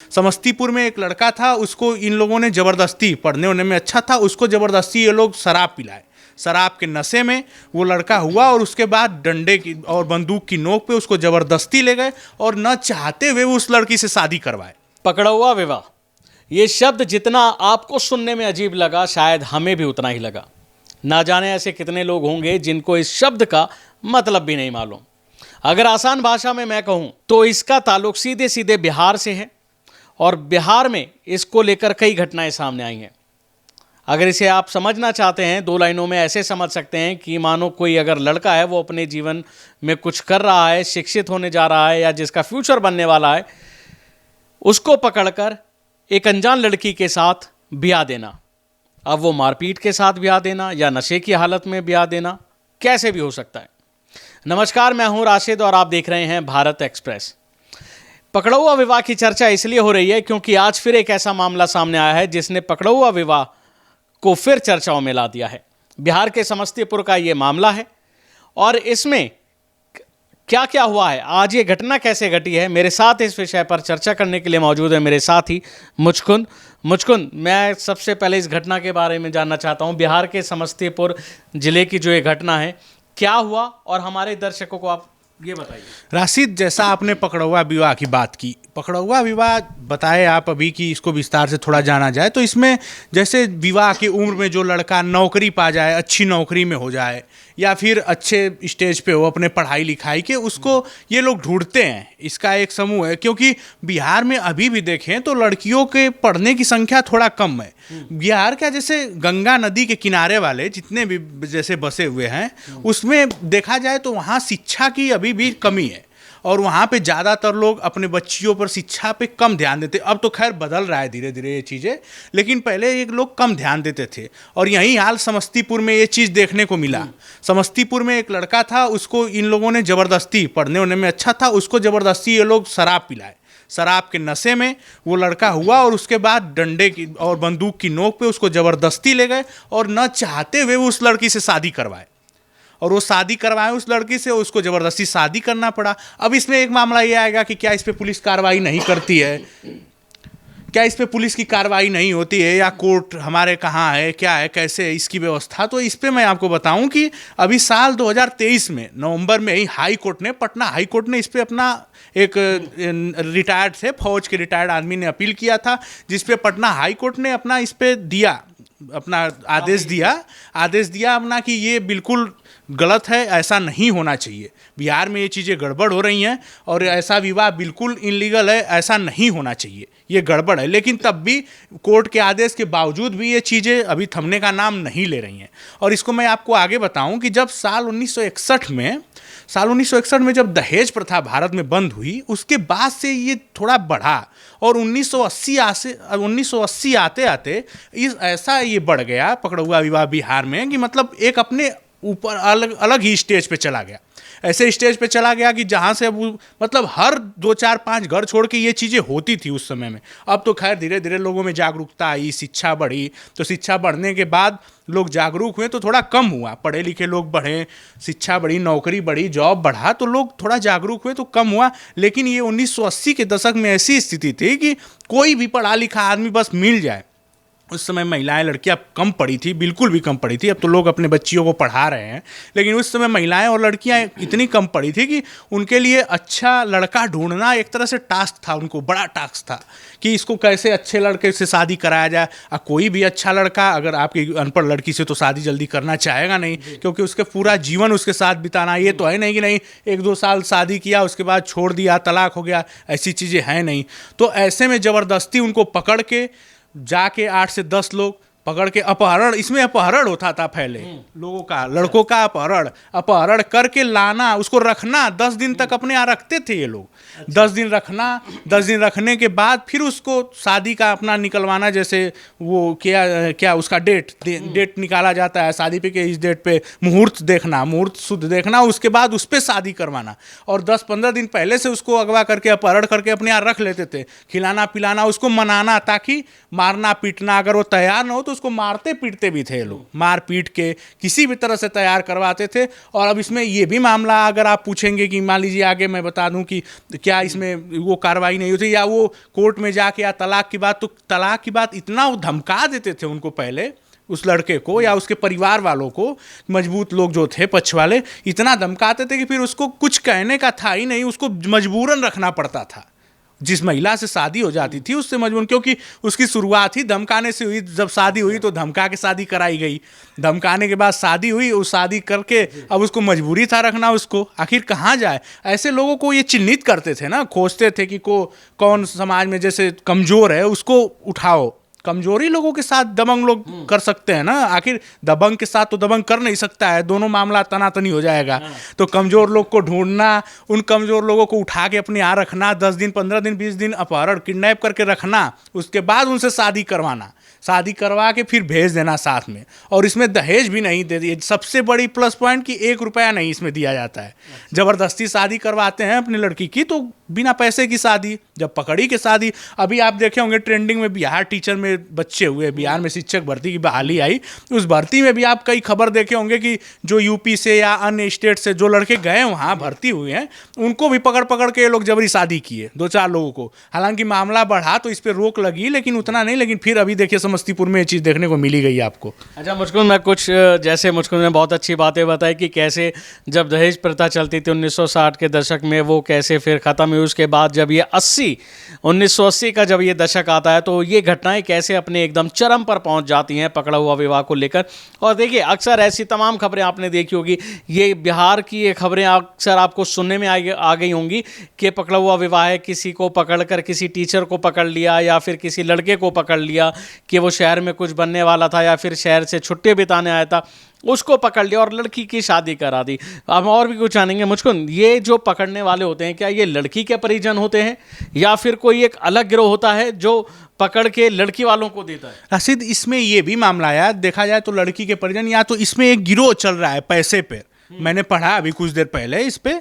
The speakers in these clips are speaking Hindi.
समस्तीपुर में एक लड़का था, उसको इन लोगों ने ज़बरदस्ती, पढ़ने होने में अच्छा था, उसको ज़बरदस्ती ये लोग शराब पिलाए। शराब के नशे में वो लड़का हुआ और उसके बाद डंडे की और बंदूक की नोक पे उसको ज़बरदस्ती ले गए और न चाहते हुए उस लड़की से शादी करवाए। पकड़ौआ विवाह, ये शब्द जितना आपको सुनने में अजीब लगा, शायद हमें भी उतना ही लगा। ना जाने ऐसे कितने लोग होंगे जिनको इस शब्द का मतलब भी नहीं मालूम। अगर आसान भाषा में मैं कहूं तो इसका ताल्लुक सीधे सीधे बिहार से है और बिहार में इसको लेकर कई घटनाएं सामने आई हैं। अगर इसे आप समझना चाहते हैं, दो लाइनों में ऐसे समझ सकते हैं कि मानो कोई अगर लड़का है, वो अपने जीवन में कुछ कर रहा है, शिक्षित होने जा रहा है या जिसका फ्यूचर बनने वाला है, उसको पकड़कर एक अनजान लड़की के साथ ब्याह देना। अब वो मारपीट के साथ ब्याह देना या नशे की हालत में ब्याह देना, कैसे भी हो सकता है। नमस्कार, मैं हूं राशिद और आप देख रहे हैं भारत एक्सप्रेस। पकड़ौआ विवाह की चर्चा इसलिए हो रही है क्योंकि आज फिर एक ऐसा मामला सामने आया है जिसने पकड़ौआ विवाह को फिर चर्चाओं में ला दिया है। बिहार के समस्तीपुर का ये मामला है और इसमें क्या क्या हुआ है, आज ये घटना कैसे घटी है, मेरे साथ इस विषय पर चर्चा करने के लिए मौजूद है मेरे साथी मुचकुंद। मैं सबसे पहले इस घटना के बारे में जानना चाहता हूँ। बिहार के समस्तीपुर जिले की जो ये घटना है, क्या हुआ और हमारे दर्शकों को आप ये बताइए। राशिद, जैसा आपने पकड़ौआ विवाह की बात की, पकड़ौआ विवाह बताए आप अभी कि इसको विस्तार से थोड़ा जाना जाए तो इसमें जैसे विवाह की उम्र में जो लड़का नौकरी पा जाए, अच्छी नौकरी में हो जाए या फिर अच्छे स्टेज पे हो अपने पढ़ाई लिखाई के, उसको ये लोग ढूंढते हैं। इसका एक समूह है, क्योंकि बिहार में अभी भी देखें तो लड़कियों के पढ़ने की संख्या थोड़ा कम है। बिहार का जैसे गंगा नदी के किनारे वाले जितने भी जैसे बसे हुए हैं, उसमें देखा जाए तो वहाँ शिक्षा की अभी भी कमी है और वहाँ पे ज़्यादातर लोग अपने बच्चियों पर शिक्षा पे कम ध्यान देते। अब तो खैर बदल रहा है धीरे धीरे ये चीज़ें, लेकिन पहले एक लोग कम ध्यान देते थे और यही हाल समस्तीपुर में ये चीज़ देखने को मिला। समस्तीपुर में एक लड़का था, उसको इन लोगों ने ज़बरदस्ती, पढ़ने होने में अच्छा था, उसको ज़बरदस्ती ये लोग शराब पिलाए। शराब के नशे में वो लड़का हुआ और उसके बाद डंडे की और बंदूक की नोक पे उसको ज़बरदस्ती ले गए और न चाहते हुए उस लड़की से शादी करवाए और वो शादी करवाए उस लड़की से, उसको ज़बरदस्ती शादी करना पड़ा। अब इसमें एक मामला ये आएगा कि क्या इस पे पुलिस कार्रवाई नहीं करती है, क्या इस पे पुलिस की कार्रवाई नहीं होती है या कोर्ट हमारे कहाँ है, क्या है, कैसे है इसकी व्यवस्था। तो इस पे मैं आपको बताऊं कि अभी साल 2023 में नवंबर में ही पटना हाई कोर्ट ने इस पे अपना एक रिटायर्ड थे, फौज के रिटायर्ड आदमी ने अपील किया था, जिसपे पटना हाई कोर्ट ने अपना इस पे दिया, अपना आदेश दिया अपना कि ये बिल्कुल गलत है, ऐसा नहीं होना चाहिए। बिहार में ये चीज़ें गड़बड़ हो रही हैं और ऐसा विवाह बिल्कुल इनलीगल है, ऐसा नहीं होना चाहिए, ये गड़बड़ है। लेकिन तब भी कोर्ट के आदेश के बावजूद भी ये चीज़ें अभी थमने का नाम नहीं ले रही हैं। और इसको मैं आपको आगे बताऊं कि जब साल 1961 में जब दहेज प्रथा भारत में बंद हुई, उसके बाद से ये थोड़ा बढ़ा और 1980 आते आते ऐसा ये बढ़ गया पकड़ौआ विवाह बिहार में कि मतलब एक अपने ऊपर अलग ही स्टेज पे चला गया। ऐसे स्टेज पे चला गया कि जहाँ से अब मतलब हर 2 4 5 घर छोड़ के ये चीज़ें होती थी उस समय में। अब तो खैर धीरे धीरे लोगों में जागरूकता आई, शिक्षा बढ़ी, तो शिक्षा बढ़ने के बाद लोग जागरूक हुए तो थोड़ा कम हुआ, पढ़े लिखे लोग बढ़े, शिक्षा बढ़ी, नौकरी बढ़ी, जॉब बढ़ा तो लोग थोड़ा जागरूक हुए तो कम हुआ। लेकिन ये 1980 के दशक में ऐसी स्थिति थी कि कोई भी पढ़ा लिखा आदमी बस मिल जाए। उस समय महिलाएं, लड़कियां कम पढ़ी थी, बिल्कुल भी कम पढ़ी थी। अब तो लोग अपने बच्चियों को पढ़ा रहे हैं, लेकिन उस समय महिलाएं और लड़कियां इतनी कम पढ़ी थी कि उनके लिए अच्छा लड़का ढूंढना एक तरह से टास्क था, उनको बड़ा टास्क था कि इसको कैसे अच्छे लड़के से शादी कराया जाए। कोई भी अच्छा लड़का अगर आपकी अनपढ़ लड़की से तो शादी जल्दी करना चाहेगा नहीं, क्योंकि उसके पूरा जीवन उसके साथ बिताना, ये तो है नहीं कि नहीं 1-2 साल शादी किया उसके बाद छोड़ दिया, तलाक हो गया, ऐसी चीज़ें हैं नहीं। तो ऐसे में ज़बरदस्ती उनको पकड़ के जाके 8 से 10 लोग पकड़ के अपहरण, इसमें अपहरण होता था पहले लोगों का, लड़कों का अपहरण करके लाना, उसको रखना 10 दिन तक अपने यहाँ रखते थे ये लोग। 10 दिन रखना, 10 दिन रखने के बाद फिर उसको शादी का अपना निकलवाना, जैसे वो क्या उसका डेट निकाला जाता है शादी पे कि इस डेट पे मुहूर्त शुद्ध देखना, उसके बाद उस पर शादी करवाना और 10-15 दिन पहले से उसको अगवा करके अपहरण करके अपने यहाँ रख लेते थे, खिलाना पिलाना, उसको मनाना ताकि मारना पीटना, अगर वो तैयार ना हो तो उसको मारते पीटते भी थे लोग, मार पीट के किसी भी तरह से तैयार करवाते थे। और अब इसमें ये भी मामला अगर आप पूछेंगे कि मान लीजिए आगे मैं बता दूं कि क्या इसमें वो कार्रवाई नहीं होती या वो कोर्ट में जाके या तलाक की बात, तो तलाक की बात इतना वो धमका देते थे उनको पहले, उस लड़के को या उसके परिवार वालों को, मजबूत लोग जो थे पक्ष वाले, इतना धमकाते थे कि फिर उसको कुछ कहने का था ही नहीं, उसको मजबूरन रखना पड़ता था। जिस महिला से शादी हो जाती थी उससे मजबूरन, क्योंकि उसकी शुरुआत ही धमकाने से हुई। जब शादी हुई तो धमका के शादी कराई गई, धमकाने के बाद शादी हुई, उस शादी करके अब उसको मजबूरी था रखना उसको। आखिर कहाँ जाए? ऐसे लोगों को ये चिन्हित करते थे ना, खोजते थे कि कौन समाज में जैसे कमज़ोर है उसको उठाओ। कमजोरी लोगों के साथ दबंग लोग कर सकते हैं ना, आखिर दबंग के साथ तो दबंग कर नहीं सकता है, दोनों मामला तनातनी हो जाएगा। तो कमजोर लोग को ढूंढना, उन कमजोर लोगों को उठा के अपने यहाँ रखना, 10 दिन 15 दिन 20 दिन अपहरण किडनैप करके रखना, उसके बाद उनसे शादी करवाना, शादी करवा के फिर भेज देना साथ में। और इसमें दहेज भी नहीं दे दिए, सबसे बड़ी प्लस पॉइंट कि 1 रुपया नहीं इसमें दिया जाता है। जबरदस्ती शादी करवाते हैं अपनी लड़की की तो बिना पैसे की शादी, जब पकड़ी के शादी। अभी आप देखे होंगे ट्रेंडिंग में बिहार टीचर में बच्चे हुए, बिहार में शिक्षक भर्ती की बहाली आई, उस भर्ती में भी आप कई खबर देखे होंगे कि जो यूपी से या अन्य स्टेट से जो लड़के गए वहाँ भर्ती हुए हैं, उनको भी पकड़ पकड़ के ये लोग जबरी शादी किए 2-4 लोगों को। हालांकि मामला बढ़ा तो इस पर रोक लगी, लेकिन उतना नहीं। लेकिन फिर अभी देखिए समस्तीपुर में ये चीज़ देखने को मिली गई आपको। अच्छा मुझको मैं कुछ जैसे मुझको ने बहुत अच्छी बातें बताई कि कैसे जब दहेज प्रथा चलती थी 1960 के दशक में, वो कैसे फिर ख़त्म हुई। उसके बाद जब ये 1980 का जब ये दशक आता है तो ये घटनाएं कैसे अपने एकदम चरम पर पहुंच जाती हैं पकड़ा हुआ विवाह को लेकर। और देखिए अक्सर ऐसी तमाम खबरें आपने देखी होगी, ये बिहार की ये खबरें अक्सर आपको सुनने में आ गई होंगी कि पकड़ा हुआ विवाह है, किसी को पकड़कर किसी टीचर को पकड़ लिया या फिर किसी लड़के को पकड़ लिया कि वो शहर में कुछ बनने वाला था या फिर शहर से छुट्टी बिताने आया था, उसको पकड़ लिया और लड़की की शादी करा दी। अब और भी कुछ जानेंगे। मुझको ये जो पकड़ने वाले होते हैं, क्या ये लड़की के परिजन होते हैं या फिर कोई एक अलग गिरोह होता है जो पकड़ के लड़की वालों को देता है? राशिद, इसमें ये भी मामला है, देखा जाए तो लड़की के परिजन, या तो इसमें एक गिरोह चल रहा है पैसे पे। मैंने पढ़ा अभी कुछ देर पहले इस पे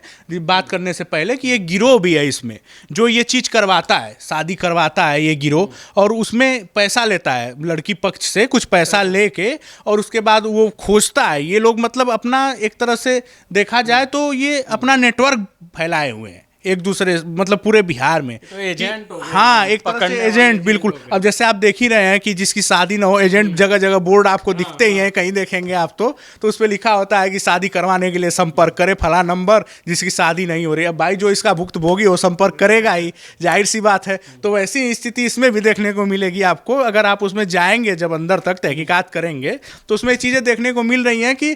बात करने से पहले कि एक गिरोह भी है इसमें जो ये चीज़ करवाता है, शादी करवाता है ये गिरोह, और उसमें पैसा लेता है लड़की पक्ष से, कुछ पैसा लेके और उसके बाद वो खोजता है। ये लोग मतलब अपना एक तरह से देखा जाए तो ये अपना नेटवर्क फैलाए हुए हैं एक दूसरे, मतलब पूरे बिहार में। तो एजेंट हो गए, हाँ, एक तरह से एजेंट, बिल्कुल। अब जैसे आप देख ही रहे हैं कि जिसकी शादी ना हो, एजेंट जगह जगह बोर्ड आपको दिखते ही हैं, कहीं देखेंगे आप तो उस पर लिखा होता है कि शादी करवाने के लिए संपर्क करें फला नंबर, जिसकी शादी नहीं हो रही। अब भाई जो इसका भुक्तभोगी वो संपर्क करेगा ही, जाहिर सी बात है। तो वैसी स्थिति इसमें भी देखने को मिलेगी आपको। अगर आप उसमें जाएंगे, जब अंदर तक तहकीकात करेंगे तो उसमें चीज़ें देखने को मिल रही हैं कि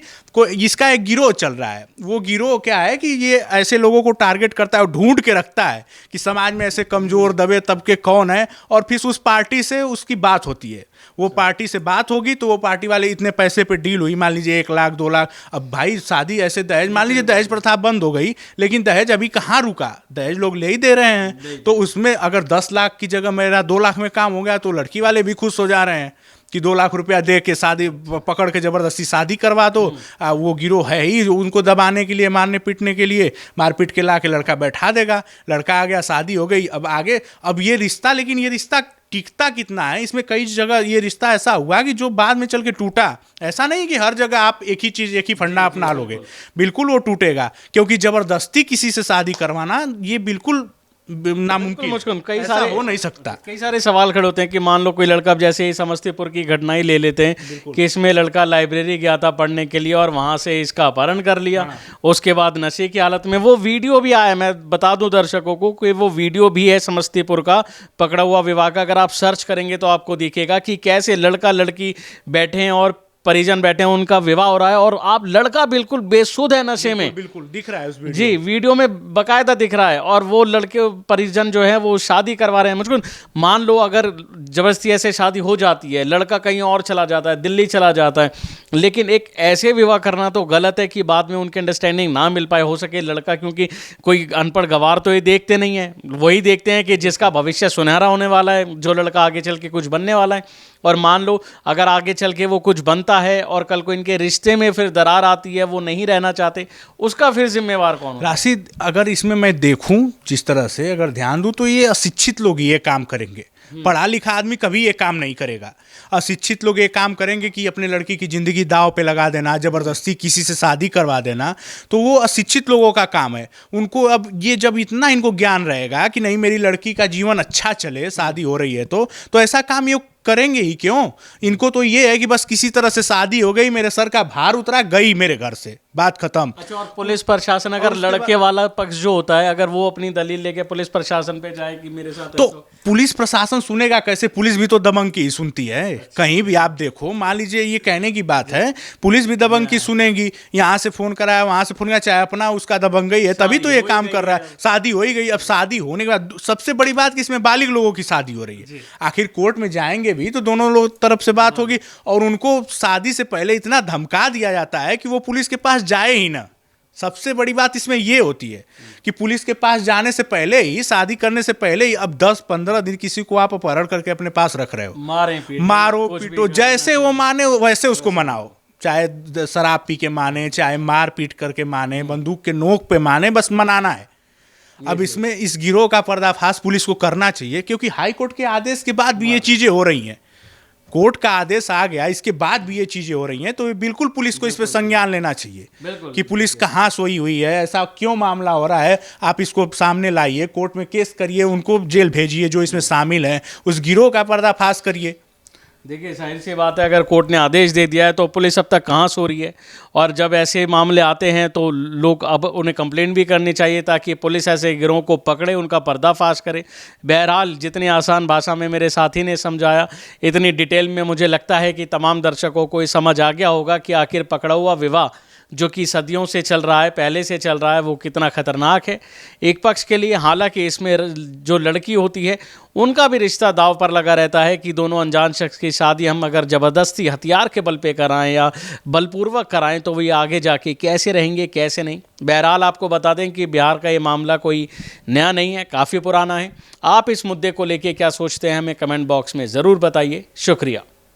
इसका एक गिरोह चल रहा है। वो गिरोह क्या है कि ये ऐसे लोगों को टारगेट करता है, ढूंढ के रखता है कि समाज में ऐसे कमजोर दबे तबके कौन है, और फिर उस पार्टी से उसकी बात होती है। वो पार्टी से बात होगी तो वो पार्टी वाले इतने पैसे पे डील हुई, मान लीजिए 1 लाख 2 लाख। अब भाई शादी ऐसे दहेज, मान लीजिए दहेज प्रथा बंद हो गई, लेकिन दहेज अभी कहाँ रुका, दहेज लोग ले ही दे रहे हैं। तो उसमें अगर 10 लाख की जगह मेरा 2 लाख में काम हो गया तो लड़की वाले भी खुश हो जा रहे हैं कि 2 लाख रुपया दे के शादी, पकड़ के जबरदस्ती शादी करवा दो। वो गिरोह है ही उनको दबाने के लिए, मारने पीटने के लिए, मार पीट के ला के लड़का बैठा देगा, लड़का आ गया, शादी हो गई। अब आगे अब ये रिश्ता, लेकिन ये रिश्ता टिकता कितना है? इसमें कई जगह ये रिश्ता ऐसा हुआ कि जो बाद में चल के टूटा। ऐसा नहीं कि हर जगह आप एक ही चीज़, एक ही फंडा अपना लोगे, बिल्कुल वो टूटेगा। क्योंकि जबरदस्ती किसी से शादी करवाना ये बिल्कुल नामुमकिन, मुझको कई ऐसा सारे हो नहीं सकता। कई सारे सवाल खड़े होते हैं कि मान लो कोई लड़का, जैसे ही समस्तीपुर की घटना ही ले लेते हैं कि इसमें लड़का लाइब्रेरी गया था पढ़ने के लिए और वहां से इसका अपहरण कर लिया। उसके बाद नशे की हालत में, वो वीडियो भी आया, मैं बता दूं दर्शकों को कि वो वीडियो भी है समस्तीपुर का पकड़ा हुआ विवाह का। अगर आप सर्च करेंगे तो आपको दिखेगा कि कैसे लड़का लड़की बैठे हैं और परिजन बैठे हैं, उनका विवाह हो रहा है और आप लड़का बिल्कुल बेसुध है नशे में, बिल्कुल दिख रहा है उस वीडियो। जी वीडियो में बकायदा दिख रहा है, और वो लड़के परिजन जो है वो शादी करवा रहे हैं। मुझको मान लो अगर जबरदस्ती ऐसे शादी हो जाती है, लड़का कहीं और चला जाता है, दिल्ली चला जाता है, लेकिन एक ऐसे विवाह करना तो गलत है कि बाद में उनकी अंडरस्टैंडिंग ना मिल पाए। हो सके लड़का, क्योंकि कोई अनपढ़ गवार तो ये देखते नहीं है, वही देखते हैं कि जिसका भविष्य सुनहरा होने वाला है, जो लड़का आगे चल के कुछ बनने वाला है। और मान लो अगर आगे चल के वो कुछ बनता बनता है और कल को इनके रिश्ते में फिर दरार आती है, वो नहीं रहना चाहते, उसका फिर जिम्मेवार कौन होगा? राशिद, अगर इसमें मैं देखूं जिस तरह से अगर ध्यान दूं तो ये अशिक्षित लोग ये काम करेंगे। पढ़ा लिखा आदमी कभी ये काम नहीं करेगा। अशिक्षित लोग ये काम करेंगे कि अपने लड़की की ज़िंदगी दाव पे लगा देना, ज़बरदस्ती किसी से शादी करवा देना, तो वो अशिक्षित लोगों का काम है। उनको अब ये जब इतना इनको ज्ञान रहेगा कि नहीं मेरी लड़की का जीवन अच्छा चले, शादी हो रही है तो ऐसा काम ये करेंगे ही क्यों? इनको तो ये है कि बस किसी तरह से शादी हो गई, मेरे सर का भार उतरा, गई मेरे घर से, बात खत्म। अच्छा, और पुलिस प्रशासन अगर लड़के वाला पक्ष जो होता है, अगर वो अपनी दलील लेके पुलिस प्रशासन पे जाए कि मेरे साथ तो पुलिस प्रशासन सुनेगा कैसे? पुलिस भी तो दबंग की ही सुनती है। कहीं भी आप देखो, मान लीजिए ये कहने की बात है, पुलिस भी दबंग की सुनेगी। यहाँ से फोन कराया, वहां से फोन कराया, चाहे अपना उसका दबंग ही है, तभी तो ये काम कर रहा है। शादी हो ही गई। अब शादी होने के बाद सबसे बड़ी बात कि इसमें बालिग लोगों की शादी हो रही है। आखिर कोर्ट में जाएंगे भी तो दोनों लोग तरफ से बात होगी, और उनको शादी से पहले इतना धमका दिया जाता है कि वो पुलिस के पास जाए ही ना। सबसे बड़ी बात इसमें ये होती है कि पुलिस के पास जाने से पहले ही, शादी करने से पहले ही, अब 10-15 दिन किसी को आप अपहरण करके अपने पास रख रहे हो, मारो पीटो, जैसे वो माने वैसे उसको मनाओ। चाहे शराब पी के माने, चाहे मार पीट करके माने, बंदूक के नोक पे माने, बस मनाना है। अब इसमें इस गिरोह का पर्दाफाश पुलिस को करना चाहिए, क्योंकि हाई कोर्ट के आदेश के बाद भी ये चीजें हो रही हैं। कोर्ट का आदेश आ गया, इसके बाद भी ये चीजें हो रही हैं, तो बिल्कुल पुलिस को इस पर संज्ञान लेना चाहिए कि पुलिस कहाँ सोई हुई है, ऐसा क्यों मामला हो रहा है। आप इसको सामने लाइए, कोर्ट में केस करिए, उनको जेल भेजिए जो इसमें शामिल हैं, उस गिरोह का पर्दाफाश करिए। देखिए, जाहिर सी बात है, अगर कोर्ट ने आदेश दे दिया है तो पुलिस अब तक कहाँ सो रही है। और जब ऐसे मामले आते हैं तो लोग अब उन्हें कंप्लेंट भी करनी चाहिए ताकि पुलिस ऐसे गिरोह को पकड़े, उनका पर्दाफाश करे। बहरहाल, जितनी आसान भाषा में मेरे साथी ने समझाया, इतनी डिटेल में मुझे लगता है कि तमाम दर्शकों को ये समझ आ गया होगा कि आखिर पकड़ा हुआ विवाह जो कि सदियों से चल रहा है, पहले से चल रहा है, वो कितना खतरनाक है एक पक्ष के लिए। हालांकि इसमें जो लड़की होती है उनका भी रिश्ता दाव पर लगा रहता है कि दोनों अनजान शख्स की शादी हम अगर ज़बरदस्ती हथियार के बल पे कराएं या बलपूर्वक कराएं तो वो आगे जाके कैसे रहेंगे, कैसे नहीं। बहरहाल, आपको बता दें कि बिहार का ये मामला कोई नया नहीं है, काफ़ी पुराना है। आप इस मुद्दे को लेके क्या सोचते हैं, हमें कमेंट बॉक्स में ज़रूर बताइए। शुक्रिया।